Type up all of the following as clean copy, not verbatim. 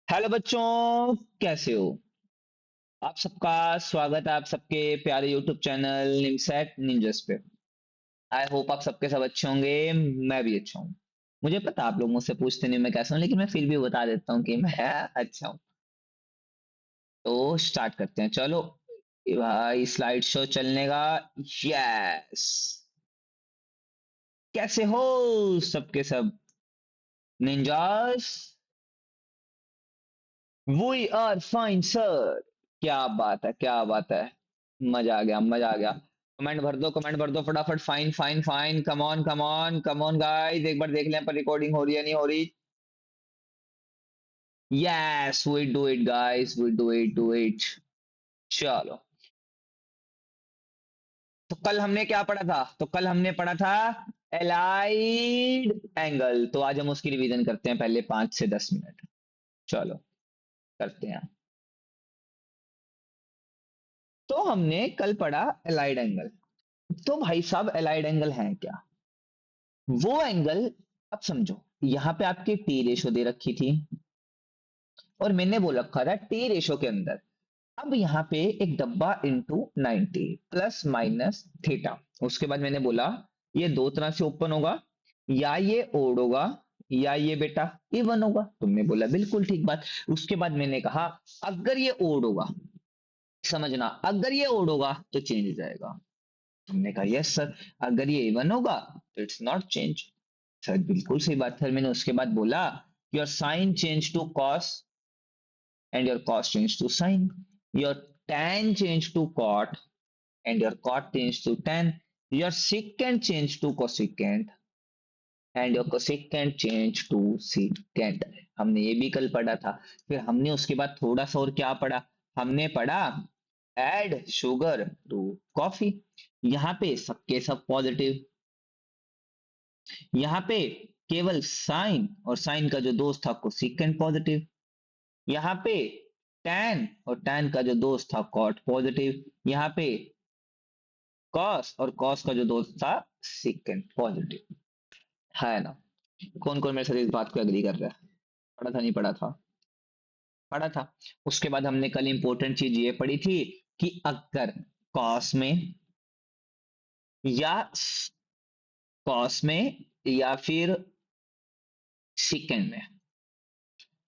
Hello बच्चों, कैसे हो? आप सबका स्वागत है आप सबके प्यारे यूट्यूब चैनल निमसेट निंजस पे। आई होप आप सबके सब अच्छे होंगे। मैं भी अच्छा हूँ। मुझे पता आप लोग मुझसे पूछते नहीं मैं कैसा हूँ, लेकिन मैं फिर भी बता देता हूँ कि मैं अच्छा हूँ। तो स्टार्ट करते हैं, चलो। ये भाई स्लाइड शो चलने का। यस। कैसे हो सबके सब ninjas? We are fine sir. क्या बात है, क्या बात है। मजा आ गया, मजा आ गया। कमेंट भर दो, कमेंट भर दो फटाफट। Fine fine fine, come on come on come on guys, एक बार देख लें पर रिकॉर्डिंग हो रही है नहीं हो रही। Yes we do it guys, we do it, do it. चलो। तो कल हमने क्या पढ़ा था? तो कल हमने पढ़ा था एलाइड एंगल। तो आज हम उसकी रिवीजन करते हैं, पहले 5 से 10 मिनट। चलो, करते हैं। तो हमने कल पढ़ा एलाइड एंगल। तो भाई साहब, एलाइड एंगल है क्या? वो एंगल, अब समझो। यहां पे आपकी टी रेशो दे रखी थी और मैंने बोल रखा था टी रेशो के अंदर। अब यहाँ पे एक डब्बा इंटू 90 प्लस माइनस थीटा। उसके बाद मैंने बोला ये दो तरह से ओपन होगा, या ये ओड होगा या ये बेटा इवन होगा। तुमने बोला बिल्कुल ठीक बात। उसके बाद मैंने कहा अगर ये ओड होगा, समझना, अगर ये ओड होगा तो चेंज हो जाएगा। तुमने कहा यस सर। अगर ये इवन होगा तो इट्स नॉट चेंज। सर बिल्कुल सही बात है। मैंने उसके बाद बोला your sine change to cos and your cos change to sine, your tan change to cot and your cot change to tan, your secant change to cosecant and your cosecant change to secant। हमने ये भी कल पढ़ा था। फिर हमने उसके बाद थोड़ा सा और क्या पढ़ा? हमने पढ़ा एड शुगर टू कॉफी। यहाँ पे सबके सब पॉजिटिव। यहाँ पे केवल साइन और साइन का जो दोस्त था कोसिकेंट पॉजिटिव। यहाँ पे tan और tan का जो दोस्त था कॉट पॉजिटिव। यहाँ पे कॉस और कॉस का जो दोस्त था सिकेंट पॉजिटिव। है ना? कौन कौन मेरे साथ इस बात को एग्री कर रहा है? पढ़ा था नहीं पढ़ा था? पढ़ा था। उसके बाद हमने कल इंपॉर्टेंट चीज ये पढ़ी थी कि अगर कॉस में या कॉस में या फिर सिकेंड में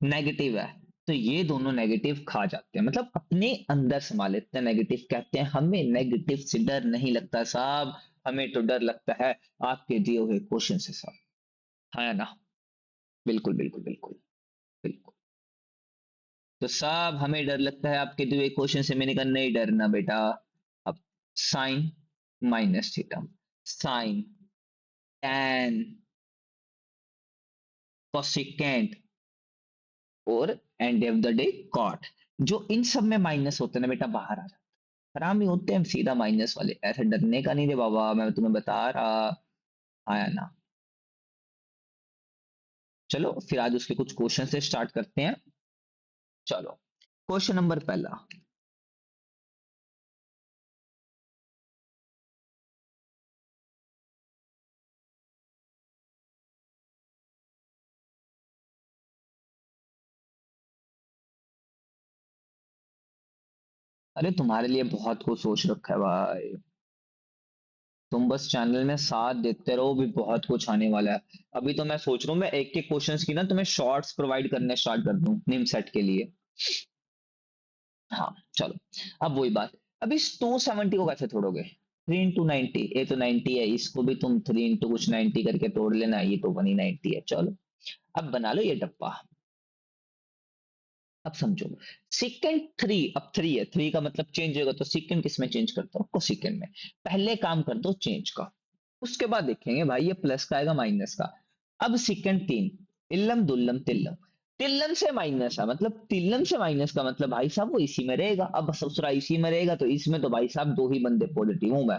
नेगेटिव है, तो ये दोनों नेगेटिव खा जाते हैं, मतलब अपने अंदर समा लेते हैं नेगेटिव। कहते हैं हमें नेगेटिव से डर नहीं लगता साहब, हमें तो डर लगता है आपके दिए हुए क्वेश्चन से साहब। है ना? बिल्कुल बिल्कुल बिल्कुल बिल्कुल। तो साहब हमें डर लगता है आपके दिए हुए क्वेश्चन से। मैंने कहा नहीं डरना बेटा। अब sine minus theta, sine, tan, cosecant और end of the day cot, जो इन सब में माइनस होते हैं ना बेटा, बाहर आ जाते हैं। हरामी होते हैं हम सीधा माइनस वाले। ऐसे डरने का नहीं रे बाबा, मैं तुम्हें बता रहा। आया ना? चलो फिर आज उसके कुछ क्वेश्चन से स्टार्ट करते हैं। चलो, क्वेश्चन नंबर पहला। अरे तुम्हारे लिए बहुत कुछ सोच रखा है भाई। तुम बस चैनल में साथ देते रहो, भी बहुत कुछ आने वाला है। अभी तो मैं सोच रहा हूँ मैं एक एक क्वेश्चंस की ना तुम्हें शॉर्ट्स प्रोवाइड करने स्टार्ट कर दूं निम सेट के लिए। हाँ चलो। अब वही बात, अब इस 270 को कैसे तोड़ोगे? 3 into 90, ये तो 90 है, इसको भी तुम 3 into कुछ 90 करके तोड़ लेना, ये तो 1 ही 90 है। चलो, अब बना लो ये डब्बा। अब समझो, सिकेंड थ्री, अब थ्री है, थ्री का मतलब चेंज होगा, तो सिकेंड किस में चेंज करता हूँ? कोसिकेंड में। पहले काम कर दो चेंज का, उसके बाद देखेंगे भाई ये प्लस का आएगा माइनस का। अब सिकेंड तीन, इल्लम दुल्लम तिल्लम, तिल्लम से माइनस है, मतलब तिल्लम से माइनस का मतलब भाई साहब वो इसी में रहेगा। अब ससुरा इसी में रहेगा, तो इसमें तो भाई साहब दो ही बंदे पॉजिटिव हूं मैं,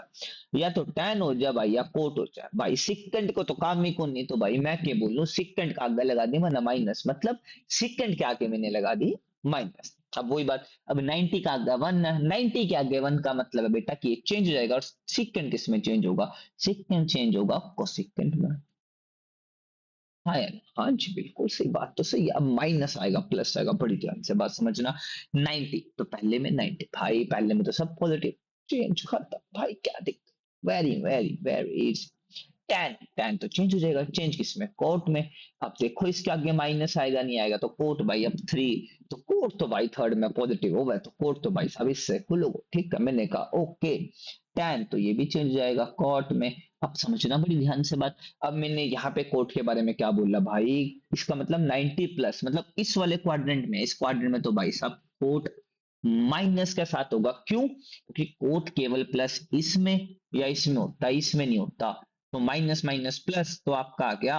या तो टैन हो जाए भाई या कोट हो जाए भाई। सिकेंड को तो काम ही को नहीं, तो भाई मैं क्या बोलूं, सिकेंड का आगे लगा दी मैंने माइनस, मतलब सिकेंड के आगे मैंने लगा दी माइनस। अब वही बात, अब 90 का आगे वन है, 90 के आगे वन का मतलब है बेटा कि ये चेंज हो जाएगा। और सिकेंड किस में चेंज होगा? सिकेंड चेंज होगा कोसिकेंड में। हाँ यार, हाँ जी, बिल्कुल सही, बात तो सही है। अब माइनस आएगा प्लस आएगा, बड़ी ध्यान से बात समझना। 90 तो पहले में 90 भाई, पहले में तो सब पॉजिटिव, चेंज खत्म भाई, क्या दिक्कत, very very very easy. Ten, ten तो चेंज हो जाएगा, चेंज किसमें, कोट में। अब देखो इसके आगे माइनस आएगा नहीं आएगा, तो कोट भाई अब थ्री, तो कोट तो भाई थर्ड में पॉजिटिव होगा, तो कोट तो भाई साहब इससे खुलो, ठीक है, मैंने कहा ओके। टेन तो ये भी चेंज हो जाएगा कोट में। अब समझना बड़ी ध्यान से बात। अब मैंने यहाँ पे कोट के बारे में क्या बोला भाई, इसका मतलब 90 प्लस, मतलब इस वाले क्वाड्रेंट में, इस क्वाड्रेंट में तो भाई साहब कोट माइनस के साथ होगा, क्यों, क्योंकि कोट केवल प्लस इसमें या इसमें होता है, इसमें नहीं होता। तो माइनस माइनस प्लस, तो आपका आ गया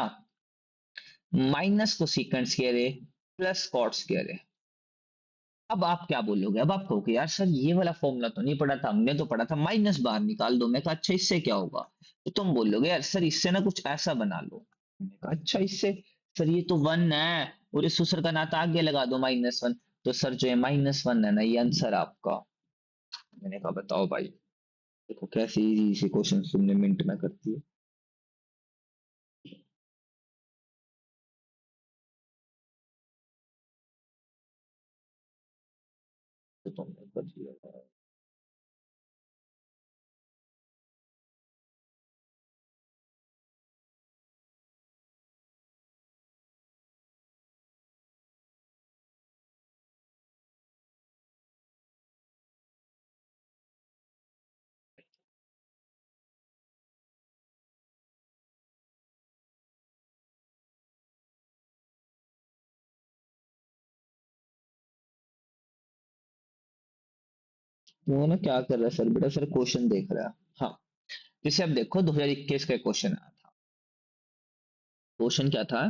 माइनस को सीकेंट कह रहे, प्लस कॉट्स कह रहे। अब आप क्या बोलोगे, अब आप कहोगे यार सर ये वाला फॉर्मूला तो नहीं पढ़ा था हमने, तो पढ़ा था माइनस बाहर निकाल दो। मैं कहा अच्छा इससे क्या होगा, तो तुम बोलोगे यार सर इससे ना कुछ ऐसा बना लो। मैंने कहा अच्छा इससे, सर ये तो वन है, और इस दूसरे का नाता आगे लगा दो -1। तो सर जो है -1 है ना, ये आंसर आपका। मैंने कहा बताओ भाई, देखो कैसे इजी इजी क्वेश्चन तुमने मिनट में करती है। तो तुमने कर दिया। तो वो ना क्या कर रहा है सर, बेटा सर क्वेश्चन देख रहा है। हाँ, जैसे अब देखो 2021 का क्वेश्चन आया था। क्वेश्चन क्या था,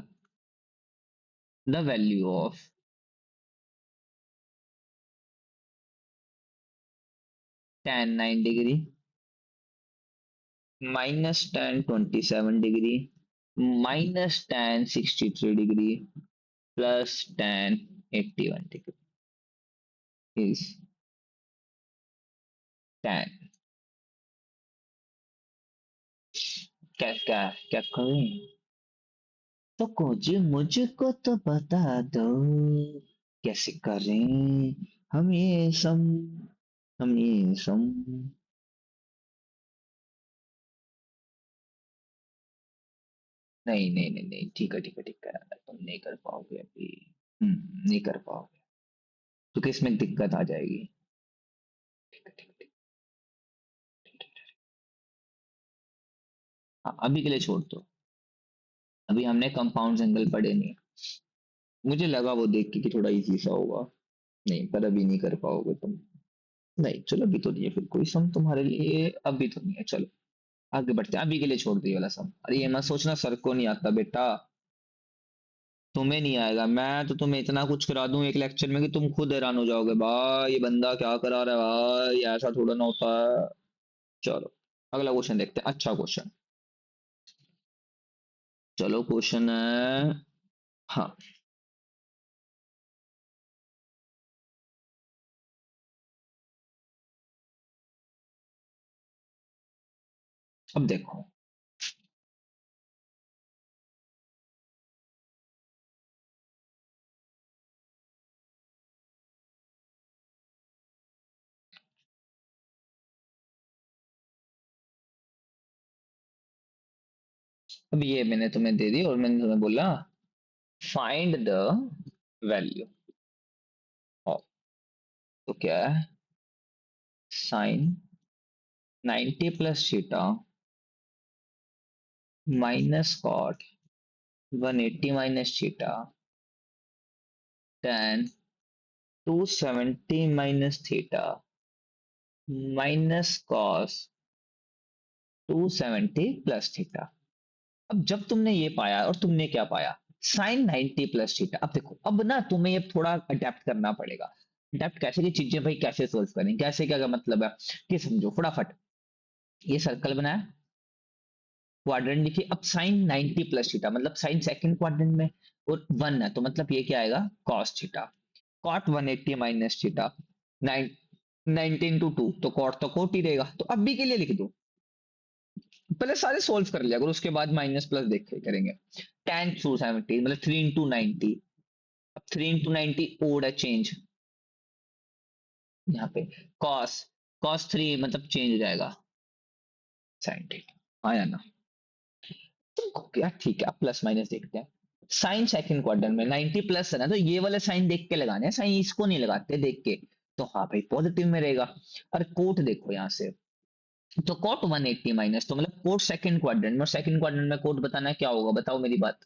the value of tan 9 degree -tan 27 degree -tan 63 degree +tan 81 degree is tan। क्या क्या क्या करें, तो कुछ मुझको तो बता दो, कैसे करें हम ये सम, हम ये सम। नहीं नहीं नहीं नहीं, ठीक है ठीक है ठीक है, तुम नहीं कर पाओगे अभी। नहीं कर पाओगे, क्योंकि इसमें दिक्कत आ जाएगी। ठीक है ठीक है हाँ, अभी के लिए छोड़ दो, अभी हमने कंपाउंड एंगल पढ़े नहीं। मुझे लगा वो देख के कि थोड़ा इजी सा होगा। नहीं, पर अभी नहीं कर पाओगे तुम। नहीं चलो, अभी तो नहीं है फिर कोई सम तुम्हारे लिए, अभी तो नहीं है, चलो आगे बढ़ते हैं। अभी के लिए छोड़ दो ये वाला सम, अरे ये मत सोचना सर को नहीं आता बेटा, तुम्हें नहीं आएगा, मैं तो तुम्हें इतना कुछ करा दूं एक लेक्चर में कि तुम खुद हैरान हो जाओगे, भाई ये बंदा क्या करा रहा है भाई, ऐसा थोड़ा ना होता है। चलो अगला क्वेश्चन देखते हैं, अच्छा क्वेश्चन। चलो क्वेश्चन है, हाँ, अब देखो, अब ये मैंने तुम्हें दे दी और मैंने तुम्हें बोला फाइंड द वैल्यू ऑफ, तो क्या है, sine 90 + theta minus cot 180 - theta tan 270 - theta minus cos 270 + theta. अब जब तुमने ये पाया और तुमने क्या पाया, साइन 90 + थीटा। अब देखो, अब ना तुम्हें ये थोड़ा अडेप्ट करना पड़ेगा। अडेप्ट कैसे, की चीजें भाई कैसे सोल्व करें, कैसे, क्या मतलब है कि समझो फटाफट। ये सर्कल बनाया, क्वाड्रेंट लिखिए, अब साइन 90 + थीटा मतलब साइन सेकंड क्वाड्रेंट में, और वन है तो मतलब ये क्या आएगा, कॉस थीटा। कॉट 180 - थीटा, 9, 19 × 2 तो कॉट तो कोट ही रहेगा, तो अभी के लिए लिख दो पहले सारे सोल्व कर लिया करो, उसके बाद माइनस प्लस देख के करेंगे। tan थ्रू 70 मतलब 3 into 90। अब 3 into 90 ओड है चेंज यहाँ पे। cos cos 3 मतलब चेंज हो जाएगा sin थीटा, आया ना? तो क्या ठीक है, अब प्लस माइनस देखते हैं। साइन सेकंड क्वाड्रेंट में 90 प्लस है ना, तो ये वाले साइन देख के लगाने हैं, साइन इसको नहीं लगाते देख के। तो हाँ भाई पॉजिटिव में रहेगा। और कोट देखो यहाँ से, तो कोट 180 माइनस, तो मतलब कोट सेकंड क्वाड्रेंट में, और सेकंड क्वाड्रेंट में कोट बताना क्या होगा, बताओ मेरी बात।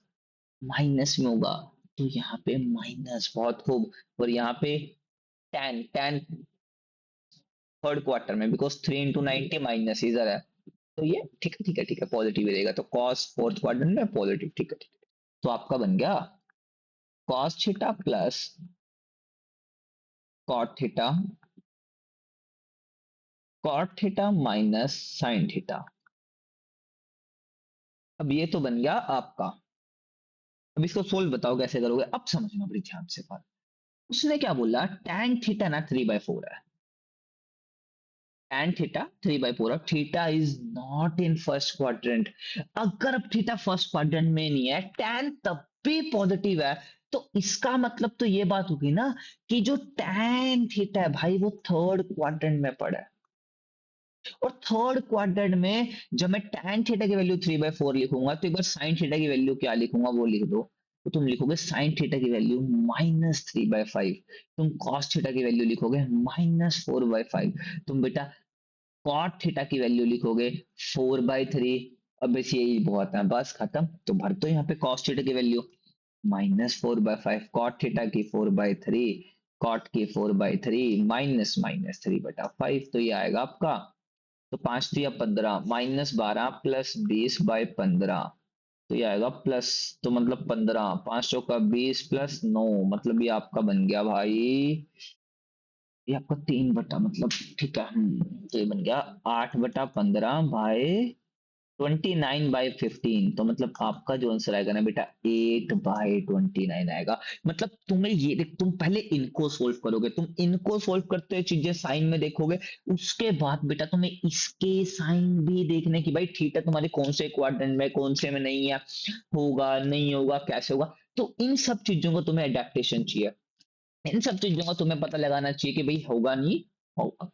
माइनस में होगा। तो यहाँ पे माइनस, बहुत खूब। और यहाँ पे टेन टेन थर्ड क्वार्टर में, बिकॉज 3 into 90 माइनस इधर है। तो ये ठीक है ठीक है ठीक है, पॉजिटिव रहेगा, तो कॉस फोर्थ क्वाड्रेंट में पॉजिटिव, ठीक है ठीक है। तो आपका बन गया cos theta plus cot theta, cot theta minus sine theta. अब ये तो बन गया आपका। अब इसको सोल्व बताओ कैसे करोगे, अब समझना बड़ी ध्यान से बात। उसने क्या बोला, tan थीटा ना 3/4 है। tan थीटा 3/4, अब theta is not in first quadrant. अगर अब थीटा फर्स्ट क्वाड्रेंट में नहीं है, tan तब भी पॉजिटिव है, तो इसका मतलब तो ये बात होगी ना कि जो tan थीटा है भाई वो थर्ड क्वाड्रेंट में पड़ा है। और थर्ड क्वाड्रेंट में जब मैं tan थीटा की वैल्यू 3/4 लिखूंगा, तो एक बार साइन थीटा की वैल्यू क्या लिखूंगा वो लिख दो। तो तुम लिखोगे साइन थीटा की वैल्यू -3/5। तुम cos थीटा की वैल्यू लिखोगे -4/5। तुम बेटा कॉट थीटा की वैल्यू लिखोगे 4/3। अब बस यही बहुत है, बस खत्म। तो भर तो यहाँ पे कॉस थीटा की वैल्यू -4/5, कॉट थीटा की 4/3, कॉट की 4/3, माइनस माइनस 3/5। तो ये आएगा आपका, तो 5×3 = 15, -12 प्लस 20/15। तो ये आएगा प्लस, तो मतलब 15, 5 चौका 20 प्लस 9, मतलब ये आपका बन गया भाई, ये आपका 3 बटा मतलब, ठीक है। तो ये बन गया 8/15 बाय 29/15। तो मतलब आपका जो आंसर आएगा ना बेटा 8/29 आएगा। मतलब तुम्हें ये तुम पहले इनको सोल्व करोगे, तुम इनको सोल्व करते हुए चीजें साइन में देखोगे, उसके बाद बेटा तुम्हें इसके साइन भी देखने की, भाई थीटा तुम्हारे कौन से क्वाड्रेंट में कौन से में नहीं है, होगा नहीं होगा कैसे होगा। तो इन सब चीजों को तुम्हें अडेप्टेशन चाहिए, इन सब चीजों का तुम्हें पता लगाना चाहिए कि भाई होगा नहीं होगा।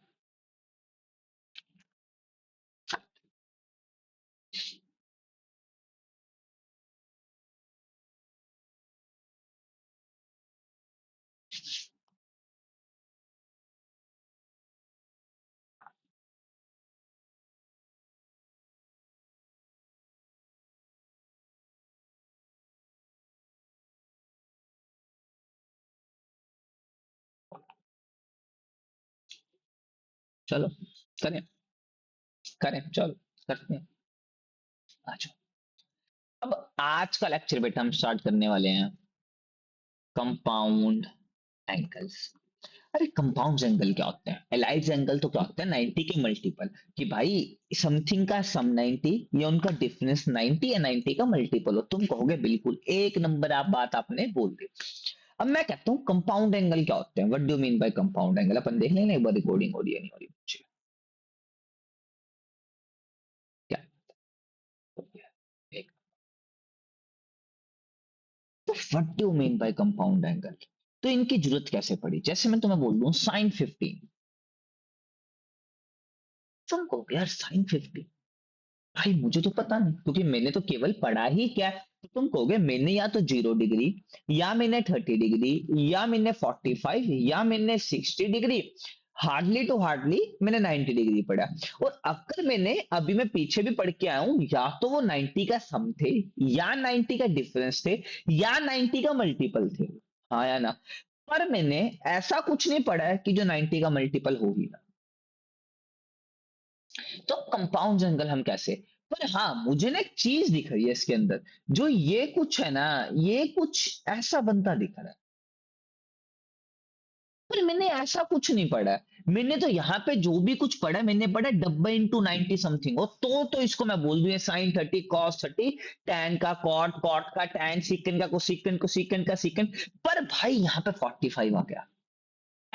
चलो करें, करें चलो, करते हैं। अच्छा, अब आज का लेक्चर बेटा हम स्टार्ट करने वाले हैं कंपाउंड एंगल्स। अरे कंपाउंड एंगल क्या होते हैं, एलाइज एंगल तो क्या होते हैं 90 के मल्टीपल, कि भाई समथिंग का सम 90 या उनका डिफरेंस 90 या 90 का मल्टीपल हो। तुम कहोगे बिल्कुल एक नंबर आप बात आपने बोल दी। अब मैं कहता हूँ कंपाउंड एंगल क्या होते हैं, what do mean by compound angle. अपन देख लेंगे एक बार रिकॉर्डिंग हो रही है नहीं हो रही मुझे, क्या एक, तो what do mean by compound angle. तो इनकी जरूरत कैसे पड़ी, जैसे मैं तुम्हें बोल दूं sin 15। तुम कहोगे यार sin 15, भाई मुझे तो पता नहीं क्योंकि मैंने तो केवल पढ़ा ही क्या है। तो तुम कहोगे मैंने या तो 0 डिग्री, या मैंने 30 डिग्री, या मैंने 45, या मैंने 60 डिग्री, हार्डली टू हार्डली मैंने 90 डिग्री पढ़ा। और अगर मैंने अभी मैं पीछे भी पढ़ के आया हूं, या तो वो 90 का सम थे, या 90 का डिफरेंस थे, या 90 का मल्टीपल थे। हाँ या ना? पर मैंने ऐसा कुछ नहीं पढ़ा है कि जो 90 का मल्टीपल हो ही ना। तो कंपाउंड जंगल हम कैसे, पर हाँ मुझे ना एक चीज दिख रही है इसके अंदर, जो ये कुछ है ना, ये कुछ ऐसा बनता दिख रहा है। पर मैंने ऐसा कुछ नहीं पढ़ा है, मैंने तो यहाँ पे जो भी कुछ पढ़ा है, मैंने पढ़ा W/90 समथिंग हो, तो इसको मैं बोल दूं ये sin 30 cos 30, tan का cot, cot का tan, secant का cosecant, cosecant का secant। पर भाई यहाँ पे 45 आ गया,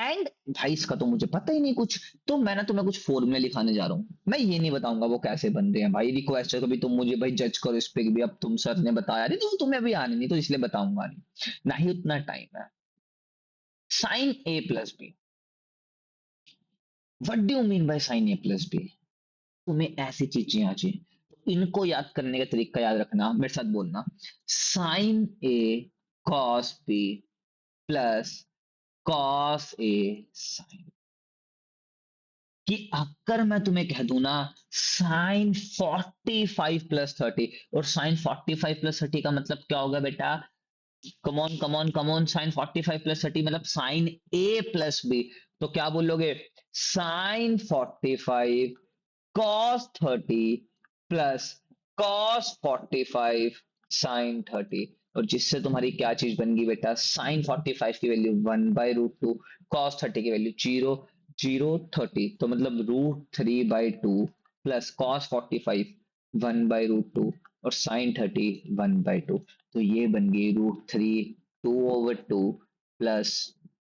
एंड भाई इसका तो मुझे पता ही नहीं कुछ, तो मैं ना तुम्हें कुछ फॉर्मूले लिखाने जा रहा हूँ, मैं ये नहीं बताऊंगा वो कैसे बन रहे हैं भाई, रिक्वेस्ट है कभी तुम मुझे भाई जज करो इस पे भी, अब तुम सर ने बताया नहीं तो तुम्हें अभी आने नहीं तो इसलिए बताऊंगा नहीं, ना ही उतना टाइम है। Sine A plus B, what do you mean by sine A plus B? तुम्हें ऐसी चीजें आ जाए इनको याद करने का तरीका याद रखना, मेरे साथ बोलना, sign A cos B plus cos A sign, कि अगर मैं तुम्हें कह दूं ना साइन 45 प्लस 30, और साइन 45 प्लस 30 का मतलब क्या होगा बेटा, come on come on come on, sine 45 plus 30 मतलब साइन ए प्लस बी, तो क्या बोलोगे, sine 45 cos 30 plus cos 45 sine 30, और जिससे तुम्हारी क्या चीज बन गई बेटा, साइन 45 की वैल्यू 1/√2, कॉस 30 की वैल्यू 0 0 30, तो मतलब √3/2 प्लस कॉस 45 1/√2 और साइन 30 1/2, तो ये बन गई √3 2/2 प्लस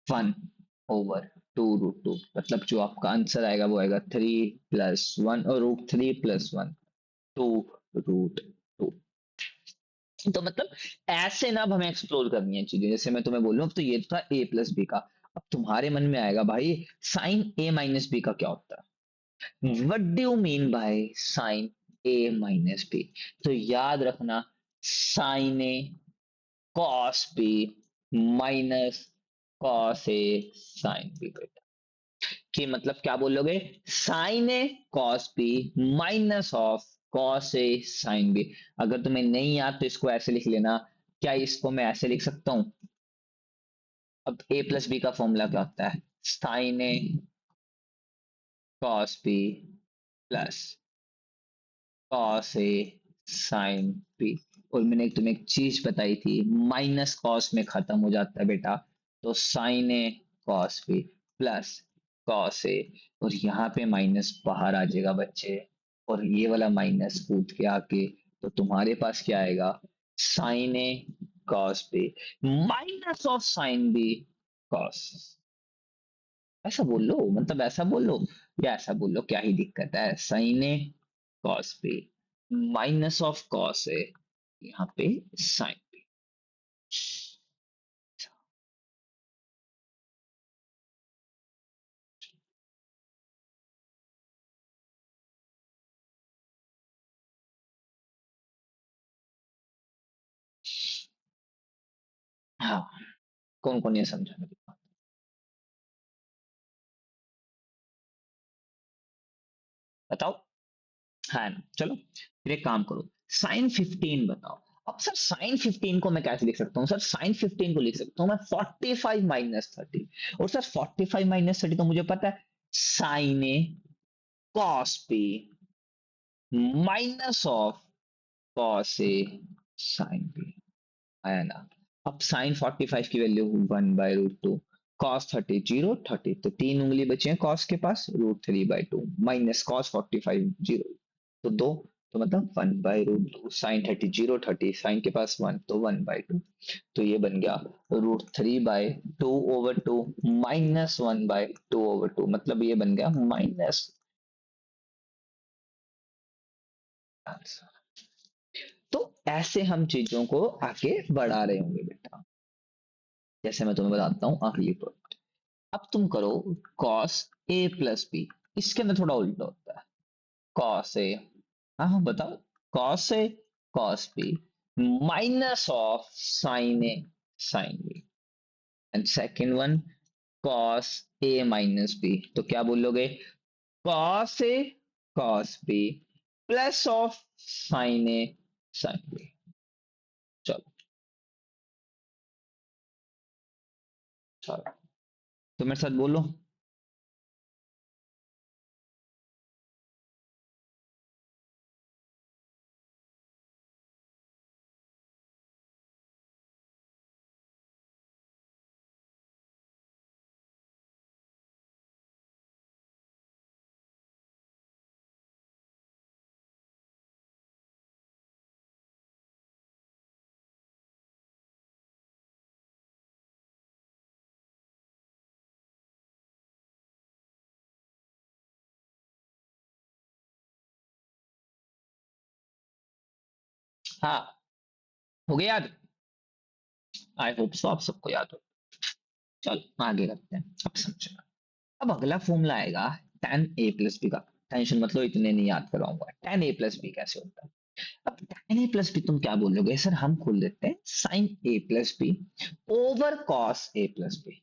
1/√2, मतलब जो आपका आंसर आएगा वो आएगा 3 + 1 और √3 + 1 2√2। तो मतलब ऐसे ना अब हमें एक्सप्लोर करनी है चीजें, जैसे मैं तुम्हें बोल रहा हूँ, अब तो ये था ए प्लस बी का, अब तुम्हारे मन में आएगा भाई साइन ए माइनस बी का क्या होता है, what do you mean by sine A minus B? तो याद रखना, sine A cos B minus cos A sine B, कि मतलब क्या बोलोगे, sine A cos B minus of cos A sine B. अगर तुम्हें नहीं याद तो इसको ऐसे लिख लेना, क्या इसको मैं ऐसे लिख सकता हूं, अब ए प्लस बी का फॉर्मूला क्या होता है, sine A cos B plus cos A sine B, और मैंने तुम्हें एक चीज बताई थी, माइनस कॉस में खत्म हो जाता है बेटा, तो sign A cos B plus cos A, और यहाँ पे माइनस बाहर आ जाएगा बच्चे, और ये वाला माइनस कूद के आके, तो तुम्हारे पास क्या आएगा, sine A cos B minus of sine B cos, ऐसा बोल लो, मतलब ऐसा बोल लो या ऐसा बोल लो, क्या ही दिक्कत है, sine A cos B minus of cos A, यहाँ पे साइन बी। हाँ, कौन कौन ये समझा मेरी बात? बताओ। हाँ ना, चलो फिर एक काम करो, साइन 15 बताओ। अब सर साइन 15 को मैं कैसे लिख सकता हूँ, सर साइन 15 को लिख सकता हूँ मैं 45 - 30, और सर 45 - 30 तो मुझे पता है, sine A cos B minus of cos A sine B, आया ना। अब साइन 45 की वैल्यू 1/√2, कॉस 30 0 30, तो 3 उंगली बचे हैं कॉस के पास, √3/2 माइनस कॉस 45 0, तो 2, तो मतलब 1/√2, साइन 30 0 30, साइन के पास 1 तो 1/2, तो ये बन गया √3/2/2 माइनस 1/2/2, मतलब ये बन गया माइनस आंसर। तो ऐसे हम चीजों को आगे बढ़ा रहे होंगे बेटा, जैसे मैं तुम्हें बताता हूँ अगली पर। अब तुम करो cos a प्लस बी, इसके अंदर थोड़ा उल्टा होता है, cos a, हाँ हाँ बताओ, cos a cos b minus of sin a sin b, and second one cos a minus b, तो क्या बोलोगे, cos a cos b plus of sin a sin b। चलो चलो, तो मेरे साथ बोलो। हाँ, हो गया याद? आई होप सो आप सबको याद हो। चलो आगे करते हैं, अब समझो। अब अगला फॉर्मूला आएगा tan a प्लस बी का। टेंशन मतलब इतने नहीं याद करवाऊंगा, tan a प्लस बी कैसे होता है। अब tan a प्लस बी तुम क्या बोलोगे सर, हम खोल देते हैं sin a plus B over cos a plus B.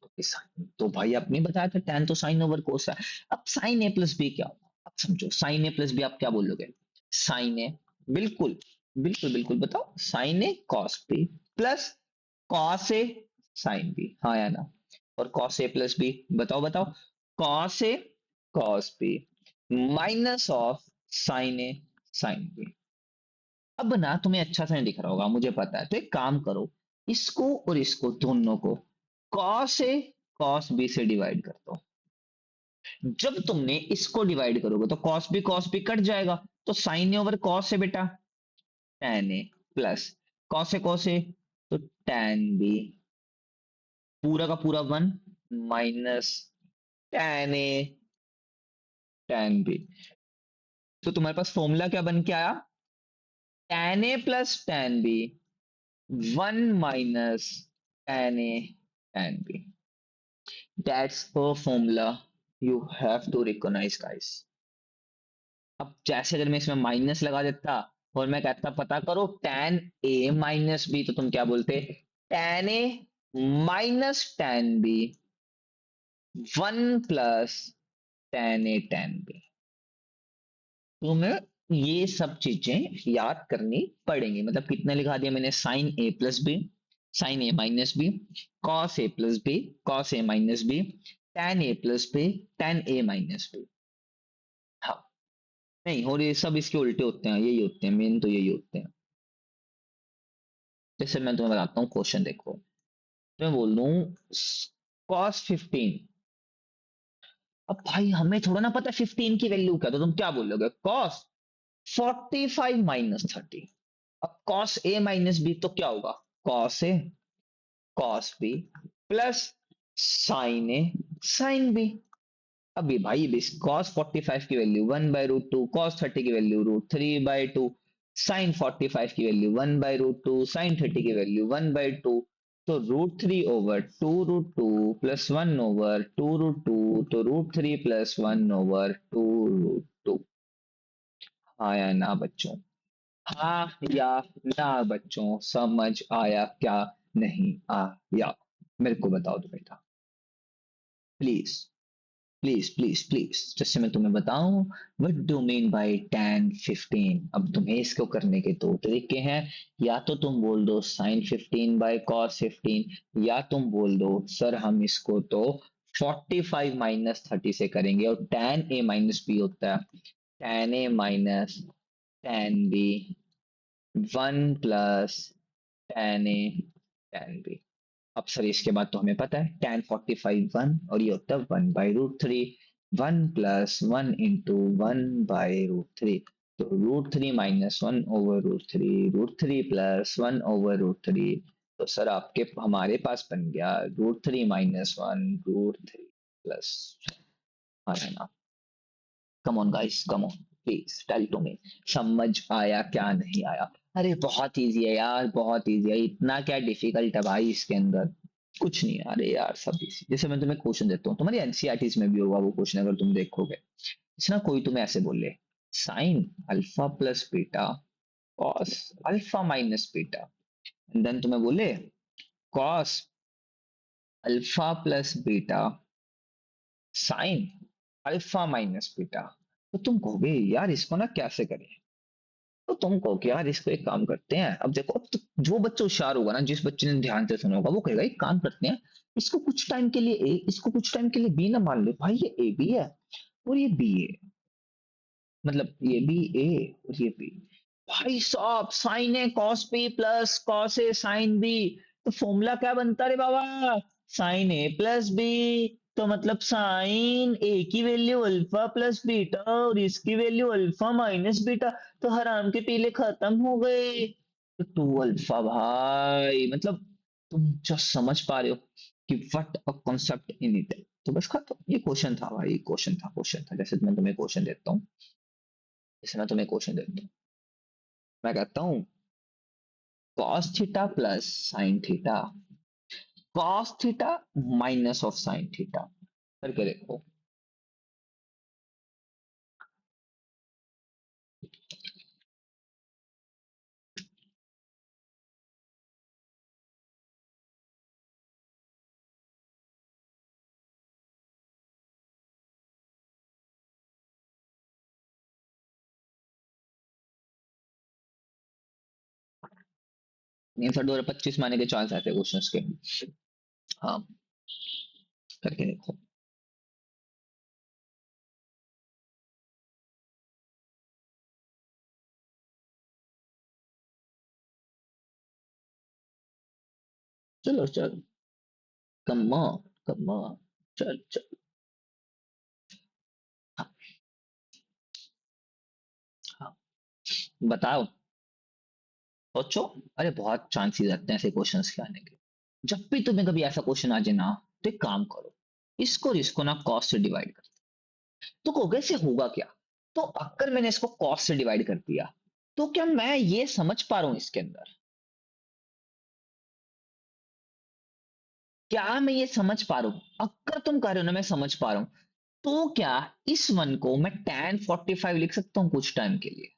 तो भाई आपने बताया था tan तो sin ओवर cos है। अब sin a प्लस बी क्या होगा, अब समझो sin a प्लस बी आप क्या बोलोगे, sin a, बिल्कुल बिल्कुल बिल्कुल बताओ, sin a cos b plus cos a sin b, हाँ या ना। और cos a प्लस b, बताओ बताओ, cos a cos b minus of sin a sin b। अब ना तुम्हें अच्छा सा नहीं दिख रहा होगा मुझे पता है, तो एक काम करो, इसको और इसको दोनों को cos a cos b से डिवाइड कर दो। जब तुमने इसको डिवाइड करोगे तो cos b कट जाएगा, तो sin a ओवर cos है बेटा, tan a plus cos a तो tan b, पूरा का पूरा one minus tan a tan b। तो तुम्हारे पास फॉर्मूला क्या बन के आया, tan a plus tan b, one minus tan a tan b। That's a formula you have to recognize guys। अब जैसे अगर मैं इसमें माइनस लगा देता और मैं कहता पता करो tan a माइनस बी, तो तुम क्या बोलते, tan a minus tan b, one plus tan a tan b। तुम्हें ये सब चीजें याद करनी पड़ेंगी। मतलब कितना लिखा दिया मैंने, sign A plus B, sign A minus B, cos A plus B, cos A minus B, tan A plus B, tan A minus B. हाँ, नहीं और ये सब इसके उल्टे होते हैं, यही होते हैं मेन, तो यही होते हैं। जैसे मैं तुम्हें बताता हूँ क्वेश्चन देखो, तो मैं बोल दूं कॉस 15। अब भाई हमें थोड़ा ना पता 15 की वैल्यू क्या, तो तुम क्या बोलोगे, कॉस 45 माइनस 30। अब कॉस ए माइनस बी तो क्या होगा, cos A cos B plus sign A sine B. अभी भाई कॉस 45 की वैल्यू 1/√2, कॉस 30 की वैल्यू √3/2, साइन 45 की वैल्यू 1/√2, साइन 30 की वैल्यू 1/2। तो √3/2√2 प्लस 1/2√2, तो √3 प्लस 1/2√2। हाँ या ना बच्चों, हाँ या ना बच्चों, समझ आया क्या नहीं आया, मेरे को बताओ तो बेटा, प्लीज प्लीज प्लीज प्लीज। जैसे मैं तुम्हें बताऊं, what do mean bye tan 15। अब तुम्हें इसको करने के दो तरीके हैं, या तो तुम बोल दो sin 15 बाय cos 15, या तुम बोल दो सर हम इसको तो 45 माइनस 30 से करेंगे, और tan a माइनस बी होता है tan a minus tan b, one plus tan a tan b। अब सर इसके बाद तो हमें पता है tan 45 वन, और ये होता है 1/√3, one plus one into one by root three. तो √3 minus one over √3, √3 plus one over √3। तो सर आपके हमारे पास बन गया √3 माइनस वन √3 प्लस, है ना। Come on guys, come on, please tell to me, समझ आया क्या नहीं आया। अरे बहुत इजी है यार, बहुत इजी है, इतना क्या डिफिकल्ट है भाई इसके अंदर, कुछ नहीं। अरे यार सब इजी। जैसे मैं तुम्हें क्वेश्चन देता हूँ, तुम्हारी एनसीईआरटीज में भी होगा वो क्वेश्चन, अगर तुम देखोगे, जैसे ना कोई तुम्हें ऐसे बोले sine alpha plus beta cos alpha minus beta, then तुम्हें बोले cos alpha plus beta sine alpha minus beta, तो तुम कहोगे यार इसको ना कैसे करें। तो तुम कहो कि यार इसको एक काम करते हैं, अब देखो, अब तो जो बच्चा होशियार होगा ना, जिस बच्चे ने ध्यान से सुना होगा, वो कहेगा एक काम करते हैं, इसको कुछ टाइम के लिए ए, इसको कुछ टाइम के लिए बी ना मान ले, भाई ये ए बी है और ये बी है, मतलब ये बी ए और ये बी। भाई साहब sign A cos B plus cos A sine B, तो फॉर्मूला क्या बनता रे बाबा, साइन ए प्लस बी। तो मतलब साइन ए की वैल्यू अल्फा प्लस बीटा और इसकी वैल्यू अल्फा माइनस बीटा, तो हराम के पीले खत्म हो गए। तो टू अल्फा भाई, मतलब तुम जस्ट समझ पा रहे हो कि what a concept in it. तो बस खत्म, ये क्वेश्चन था भाई, क्वेश्चन था। जैसे मैं तुम्हें क्वेश्चन देता हूँ, जैसे मैं तुम्हें क्वेश्चन देता हूँ, मैं कहता हूँ cos theta plus sine theta, cos theta minus of sine theta करके देखो। नहीं सर 2025 में आने के चांस आते क्वेश्चंस के। हाँ करके देखो। चलो चलो, कम ऑन, कम ऑन, चल चल। हाँ, हाँ, बताओ। सोचो। अरे बहुत चांसेस रहते हैं ऐसे क्वेश्चंस के आने के। जब भी तुम्हें कभी ऐसा क्वेश्चन आ जाए ना, तो एक काम करो, इसको और इसको ना कॉस से डिवाइड कर। तो कहोगे इससे होगा क्या? तो अगर मैंने इसको कॉस से डिवाइड कर दिया, तो क्या मैं ये समझ पा रहा हूं इसके अंदर, क्या मैं ये समझ पा रहा हूं? अगर तुम कह रहे हो ना मैं समझ पा रहा हूं, तो क्या इस वन को मैं tan 45 लिख सकता हूं कुछ टाइम के लिए?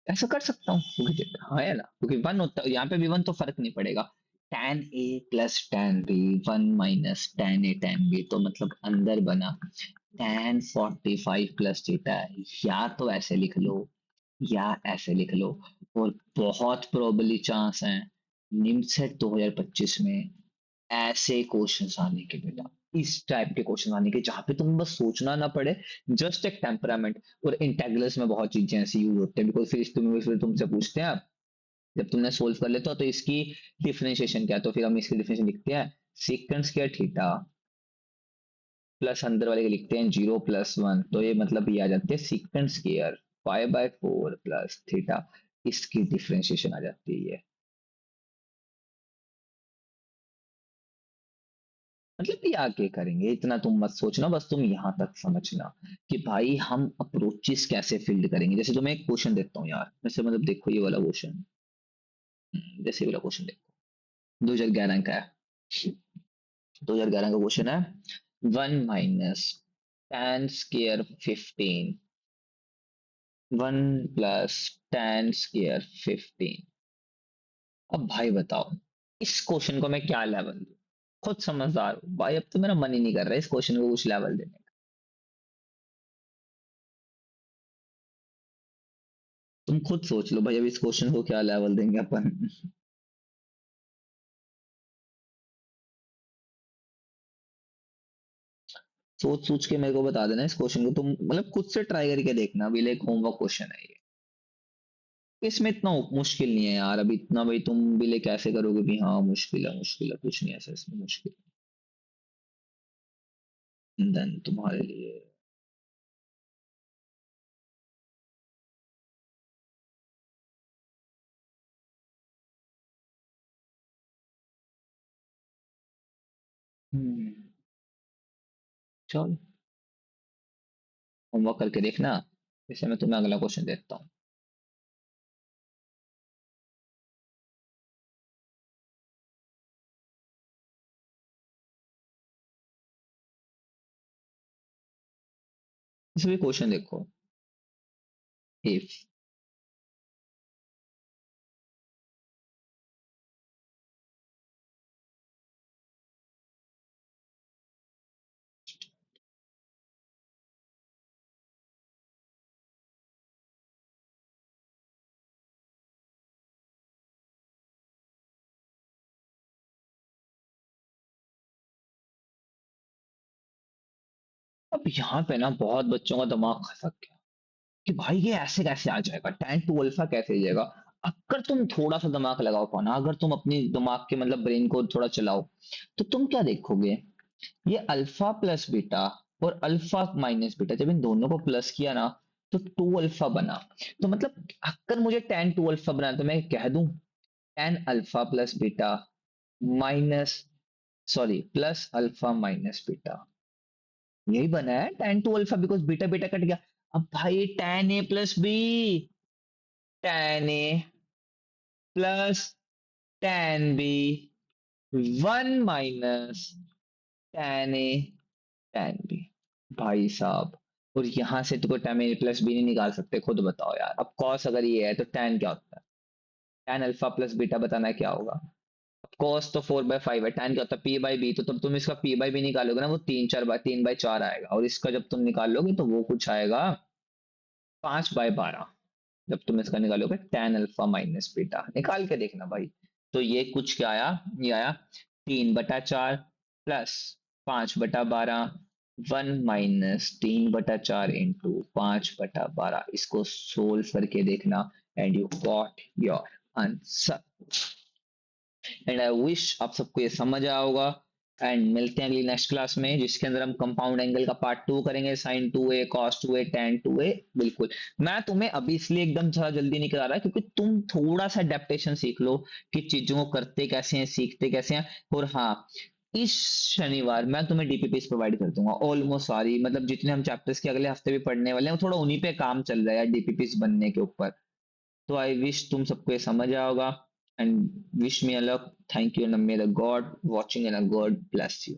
ऐसा कर सकता हूँ क्योंकि हाँ है ना, क्योंकि वन होता है यहाँ पे भी वन, तो फर्क नहीं पड़ेगा। tan a plus tan b 1 minus tan a tan b, तो मतलब अंदर बना tan 45 प्लस थीटा। या तो ऐसे लिख लो या ऐसे लिख लो। और बहुत प्रोबेबली चांस है निमसेट 2025 में ऐसे क्वेश्चंस आने के, बेटा इस टाइप के क्वेश्चन आने के जहां पे तुम बस सोचना ना पड़े, जस्ट एक टेम्परामेंट। और इंटेग्रल्स में बहुत चीजें ऐसी यूज होते हैं, बिकॉज फिर तुमसे पूछते हैं आप, जब तुमने सोल्व कर लेते हो तो इसकी डिफरेंशिएशन क्या है, तो फिर हम इसकी डिफरेंशिएशन लिखते हैं सीक्वेंस स्क्वायर थीटा प्लस अंदर वाले के लिखते हैं 0 + 1, तो ये मतलब ये आ जाती है सीक्वेंस स्क्वायर 5/4 प्लस थीटा। इसकी डिफरेंशिएशन आ जाती है ये। मतलब ये आगे करेंगे, इतना तुम मत सोचना, बस तुम यहां तक समझना कि भाई हम अप्रोचेस कैसे फील्ड करेंगे। जैसे तुम्हें एक क्वेश्चन देता हूँ यार, जैसे मतलब देखो ये वाला क्वेश्चन, जैसे ये वाला क्वेश्चन देखो, 2011 का है। 2011 का क्वेश्चन है, 1 - tan² 15, 1 + tan² 15। अब भाई बताओ इस क्वेश्चन को मैं क्या लेवल दूं? खुद समझदार हो भाई, अब तो मेरा मन ही नहीं कर रहा है इस क्वेश्चन को कुछ लेवल देने का। तुम खुद सोच लो भाई, अब इस क्वेश्चन को क्या लेवल देंगे अपन। सोच सोच के मेरे को बता देना इस क्वेश्चन को, तुम मतलब खुद से ट्राई करके देखना, अभी एक होमवर्क क्वेश्चन है ये। इसमें इतना मुश्किल नहीं है यार, अभी इतना भाई तुम भी ले कैसे करोगे भी, हाँ मुश्किल है, कुछ नहीं ऐसा इसमें मुश्किल। देन तुम्हारे लिए। हम्म, चलो होमवर्क करके देखना, जैसे मैं तुम्हें अगला क्वेश्चन देता हूँ। इसमें क्वेश्चन देखो, इफ अब यहाँ पे ना बहुत बच्चों का दिमाग खसक गया कि भाई ये ऐसे कैसे आ जाएगा, tan 2 अल्फा कैसे आ जाएगा। अगर तुम थोड़ा सा दिमाग लगाओ पाना, अगर तुम अपनी दिमाग के मतलब ब्रेन को थोड़ा चलाओ, तो तुम क्या देखोगे, ये अल्फा प्लस बीटा और अल्फा माइनस बीटा जब इन दोनों को प्लस किया ना, तो 2 अल्फा बना। तो मतलब अगर मुझे tan 2 अल्फा बना, तो मैं कह दूं tan alpha plus beta minus, sorry plus alpha minus beta. यही बना है tan 2 alpha, because beta beta cut गया। अब भाई tan a plus B, tan a plus tan b, 1 - tan a tan b। भाई साहब, और यहां से तो tan a प्लस बी नहीं निकाल सकते, खुद बताओ यार। अब cos अगर ये है तो tan क्या होता है? tan अल्फा प्लस बीटा बताना है क्या होगा। cos तो 4/5 है, tan क्या होता है p बाई बी, तो तब तुम इसका p बाई बी निकालोगे ना, वो 3/4 आएगा, और इसका जब तुम निकालोगे तो वो कुछ आएगा 5/12। जब तुम इसका निकालोगे tan अल्फा माइनस बीटा, निकाल के देखना भाई। तो ये कुछ क्या आया, ये आया 3/4 प्लस 5/12, 1 - 3/4 इंटू 5/12। इसको सोल्व करके देखना, and you got your answer. And I wish आप सबको ये समझ आया होगा। एंड मिलते हैं अगली नेक्स्ट क्लास में, जिसके अंदर हम कंपाउंड एंगल का पार्ट 2 करेंगे, sin 2a cos 2a tan 2a। बिल्कुल। मैं तुम्हें अभी इसलिए एकदम थोड़ा जल्दी नहीं करा रहा, क्योंकि तुम थोड़ा सा अडेप्टेशन सीख लो कि चीजों को करते कैसे हैं, सीखते कैसे हैं। और हाँ, इस शनिवार मैं तुम्हें डीपीपीस प्रोवाइड कर दूंगा ऑलमोस्ट सारी, मतलब जितने हम चैप्टर्स के अगले हफ्ते भी पढ़ने वाले हैं, वो थोड़ा उन्हीं पे काम चल रहा है डीपीपीस बनने के ऊपर। तो आई विश तुम सबको ये समझ आया होगा, and wish me a luck. Thank you, and may the God watching and a God bless you.